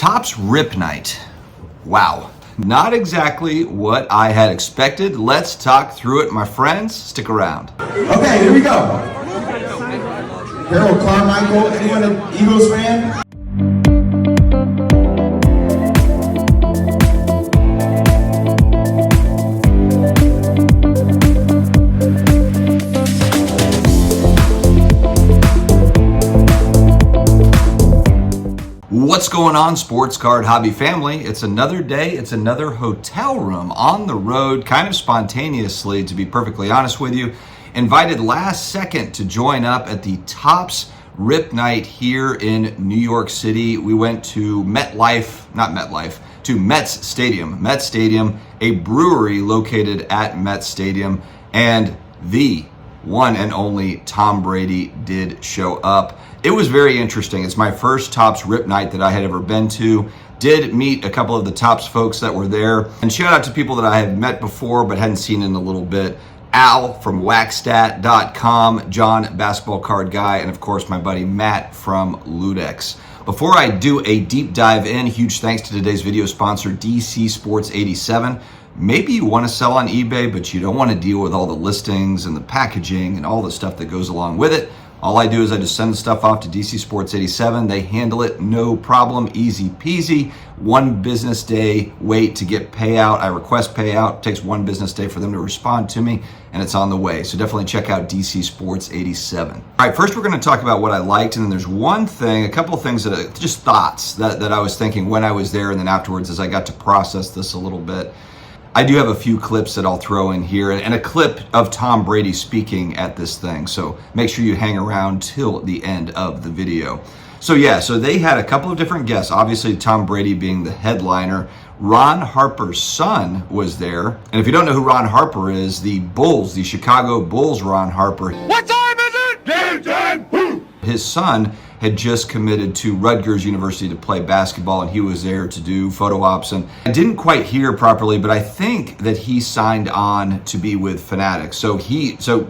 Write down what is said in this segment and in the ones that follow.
Topps Rip Night. Wow. Not exactly what I had expected. Let's talk through it, my friends. Stick around. Okay, here we go. Harold Carmichael, anyone an Eagles fan? What's going on, sports card hobby family? It's another day, it's another hotel room on the road, kind of spontaneously, to be perfectly honest with you. Invited last second to join up at the Topps Rip Night here in New York City. We went to to Mets Stadium, a brewery located at Mets Stadium, and the one and only Tom Brady did show up. It was very interesting. It's my first Topps Rip Night that I had ever been to. Did meet a couple of the Topps folks that were there. And shout out to people that I had met before but hadn't seen in a little bit. Al from waxstat.com, John, basketball card guy, and of course my buddy Matt from Ludex. Before I do a deep dive in, huge thanks to today's video sponsor, DC Sports 87. Maybe you want to sell on eBay, but you don't want to deal with all the listings and the packaging and all the stuff that goes along with it. All I do is I just send the stuff off to DC Sports 87. They handle it, no problem, easy peasy. 1 business day wait to get payout. I request payout. It takes 1 business day for them to respond to me, and it's on the way. So definitely check out DC Sports 87. All right, first we're going to talk about what I liked, and then there's a couple of things just thoughts that I was thinking when I was there, and then afterwards as I got to process this a little bit. I do have a few clips that I'll throw in here and a clip of Tom Brady speaking at this thing. So make sure you hang around till the end of the video. So they had a couple of different guests. Obviously, Tom Brady being the headliner. Ron Harper's son was there. And if you don't know who Ron Harper is, the Chicago Bulls Ron Harper. What time is it? Game time! Woo! His son had just committed to Rutgers University to play basketball, and he was there to do photo ops. And I didn't quite hear properly, but I think that he signed on to be with Fanatics. So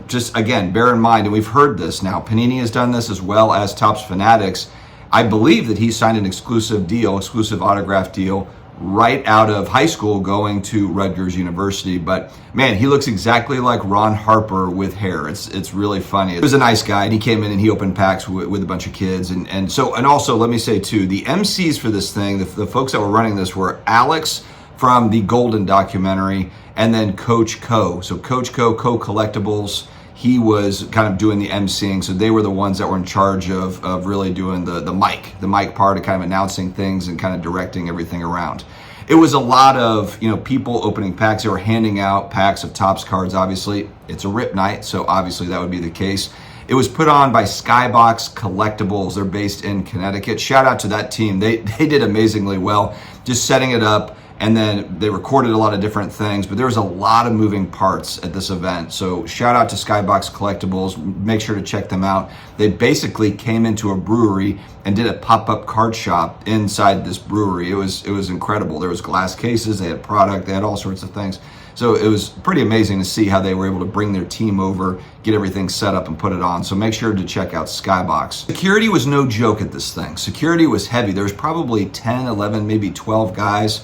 just again, bear in mind, and we've heard this now, Panini has done this as well as Topps Fanatics. I believe that he signed an exclusive autograph deal right out of high school going to Rutgers University. But man, he looks exactly like Ron Harper with hair. It's really funny. He was a nice guy, and he came in and he opened packs with a bunch of kids. And also let me say too, the MCs for this thing, the folks that were running this were Alex from the Golden documentary, and then Coach Co. So Coach Co, Collectibles, he was kind of doing the MCing. So they were the ones that were in charge of really doing the mic part of kind of announcing things and kind of directing everything around. It was a lot of, people opening packs. They were handing out packs of Topps cards. Obviously, it's a Rip Night, so obviously that would be the case. It was put on by Skybox Collectibles. They're based in Connecticut. Shout out to that team. They did amazingly well, just setting it up. And then they recorded a lot of different things, but there was a lot of moving parts at this event. So shout out to Skybox Collectibles. Make sure to check them out. They basically came into a brewery and did a pop-up card shop inside this brewery. It was incredible. There was glass cases, they had product, they had all sorts of things. So it was pretty amazing to see how they were able to bring their team over, get everything set up and put it on. So make sure to check out Skybox. Security was no joke at this thing. Security was heavy. There was probably 10, 11, maybe 12 guys,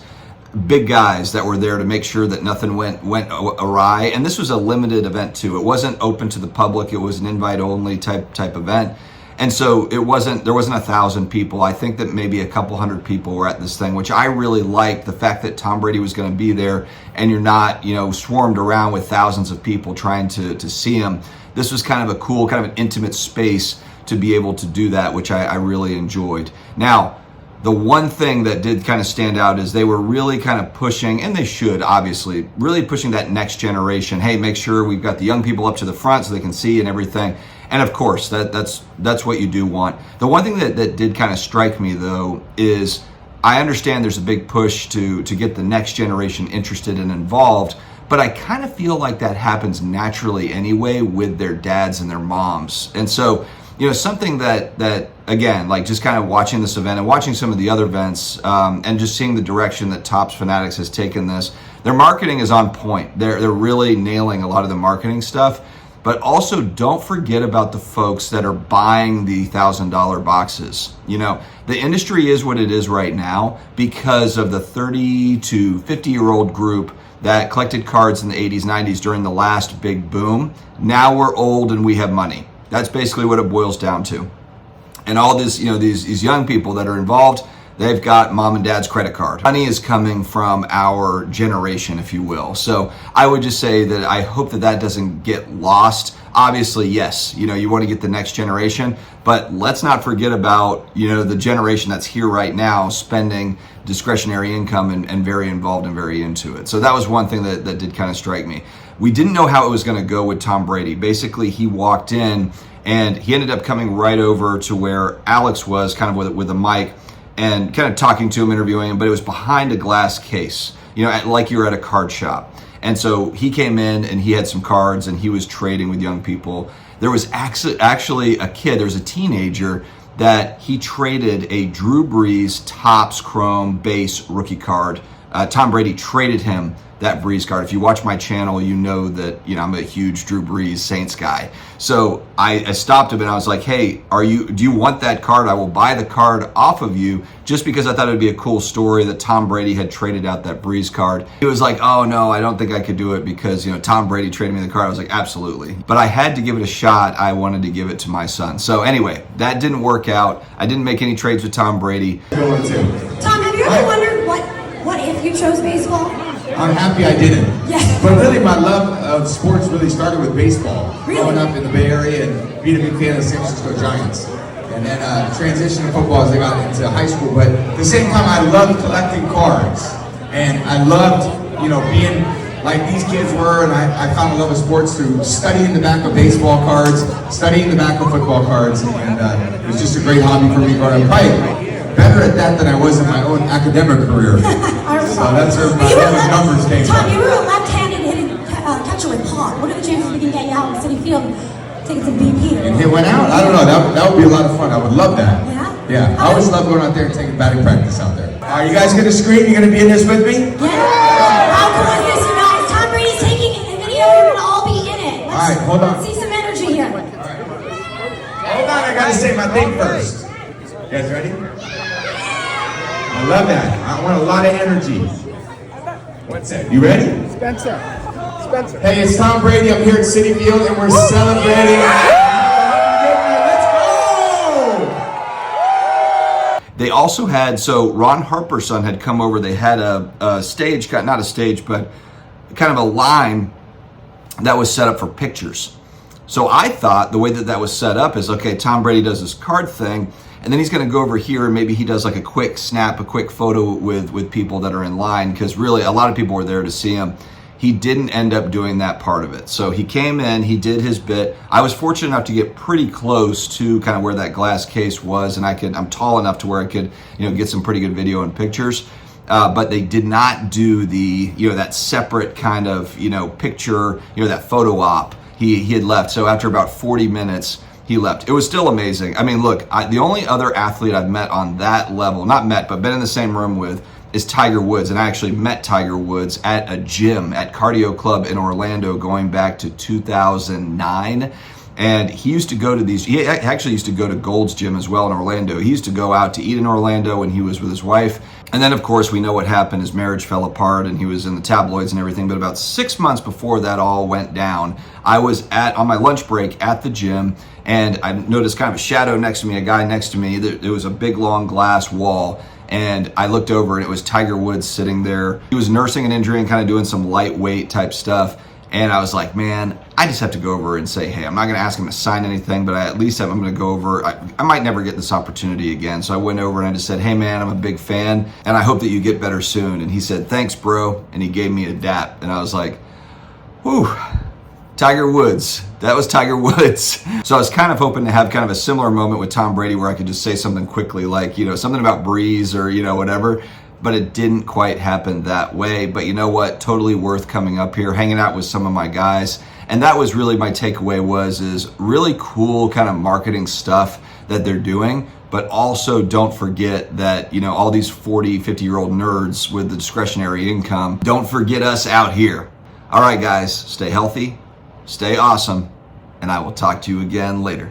big guys that were there to make sure that nothing went awry. And this was a limited event too. It wasn't open to the public. It was an invite only type event. And so there wasn't 1,000 people. I think that maybe a couple hundred people were at this thing, which I really liked, the fact that Tom Brady was going to be there and you're not, swarmed around with thousands of people trying to see him. This was kind of a cool, kind of an intimate space to be able to do that, which I really enjoyed. Now, the one thing that did kind of stand out is they were really kind of pushing, and they should obviously, really pushing that next generation. Hey, make sure we've got the young people up to the front so they can see and everything. And of course, that's what you do want. The one thing that did kind of strike me though is I understand there's a big push to get the next generation interested and involved, but I kind of feel like that happens naturally anyway with their dads and their moms. And so, something that again, like just kind of watching this event and watching some of the other events and just seeing the direction that Topps Fanatics has taken this, their marketing is on point. They're really nailing a lot of the marketing stuff. But also don't forget about the folks that are buying the $1,000 boxes. You know, the industry is what it is right now because of the 30 to 50-year-old group that collected cards in the 80s, 90s during the last big boom. Now we're old and we have money. That's basically what it boils down to. And all this, you know, these young people that are involved, they've got mom and dad's credit card. Money is coming from our generation, if you will. So I would just say that I hope that that doesn't get lost. Obviously, yes, you know, you want to get the next generation, but let's not forget about, you know, the generation that's here right now spending discretionary income and very involved and very into it. So that was one thing that did kind of strike me. We didn't know how it was going to go with Tom Brady. Basically, he walked in and he ended up coming right over to where Alex was, kind of with a mic, and kind of talking to him, interviewing him, but it was behind a glass case, you know, like you were at a card shop. And so he came in and he had some cards and he was trading with young people. There was actually a kid, there was a teenager that he traded a Drew Brees Topps Chrome base rookie card. Tom Brady traded him that Brees card. If you watch my channel, you know that, you know, I'm a huge Drew Brees Saints guy. So I stopped him and I was like, hey, do you want that card? I will buy the card off of you, just because I thought it would be a cool story that Tom Brady had traded out that Brees card. He was like, oh no, I don't think I could do it because, you know, Tom Brady traded me the card. I was like, absolutely. But I had to give it a shot. I wanted to give it to my son. So anyway, that didn't work out. I didn't make any trades with Tom Brady. Tom, have you ever wondered what if you chose baseball? I'm happy I didn't. Yeah. But really, my love of sports really started with baseball. Really? Growing up in the Bay Area and being a big fan of the San Francisco Giants. And then transitioned to football as I got into high school. But at the same time, I loved collecting cards. And I loved, you know, being like these kids were. And I found a love of sports through studying the back of baseball cards, studying the back of football cards. And it was just a great hobby for me growing up. Probably better at that than I was in my own academic career. So that's where my numbers came Tom, from. you were a left-handed hitting catcher with Paul. What are the chances we can get you out in City Field and take it to BP? And it went out. I don't know. That would be a lot of fun. I would love that. Yeah? Yeah. I always love going out there and taking batting practice out there. Are you guys going to scream? You going to be in this with me? Yeah. How cool is this, you guys? Tom Brady's taking a video. You're going to all be in it. All right, hold on. Let's see some energy here. Hold on. I got to say my thing first. You guys ready? I love that. I want a lot of energy. What's that? You ready? Spencer. Hey, it's Tom Brady. I'm here at City Field and we're celebrating. Let's go! They also had, so Ron Harper's son had come over. They had a stage, not a stage, but kind of a line that was set up for pictures. So I thought the way that was set up is, okay, Tom Brady does this card thing, and then he's going to go over here and maybe he does like a quick snap, a quick photo with people that are in line, because really a lot of people were there to see him. He didn't end up doing that part of it. So he came in, he did his bit. I was fortunate enough to get pretty close to kind of where that glass case was, and I'm tall enough to where I could, you know, get some pretty good video and pictures. But they did not do the, you know, that separate kind of, you know, picture, you know, that photo op. He had left. So after about 40 minutes, he left. It was still amazing. I mean, look, the only other athlete I've met on that level, not met, but been in the same room with, is Tiger Woods. And I actually met Tiger Woods at a gym at Cardio Club in Orlando going back to 2009. And he used to go to he actually used to go to Gold's Gym as well in Orlando. He used to go out to eat in Orlando when he was with his wife. And then, of course, we know what happened. His marriage fell apart and he was in the tabloids and everything. But about 6 months before that all went down, I was on my lunch break at the gym, and I noticed kind of a shadow next to me, a guy next to me. There was a big, long glass wall. And I looked over and it was Tiger Woods sitting there. He was nursing an injury and kind of doing some lightweight type stuff. And I was like, man, I just have to go over and say, hey, I'm not going to ask him to sign anything, but at least I'm going to go over. I might never get this opportunity again. So I went over and I just said, hey, man, I'm a big fan, and I hope that you get better soon. And he said, thanks, bro. And he gave me a dap. And I was like, whew, Tiger Woods. That was Tiger Woods. So I was kind of hoping to have kind of a similar moment with Tom Brady where I could just say something quickly, like, you know, something about Breeze or, you know, whatever. But it didn't quite happen that way. But you know what? Totally worth coming up here, hanging out with some of my guys. And that was really my takeaway is really cool kind of marketing stuff that they're doing. But also don't forget that, you know, all these 40, 50-year-old nerds with the discretionary income, don't forget us out here. All right, guys, stay healthy, stay awesome, and I will talk to you again later.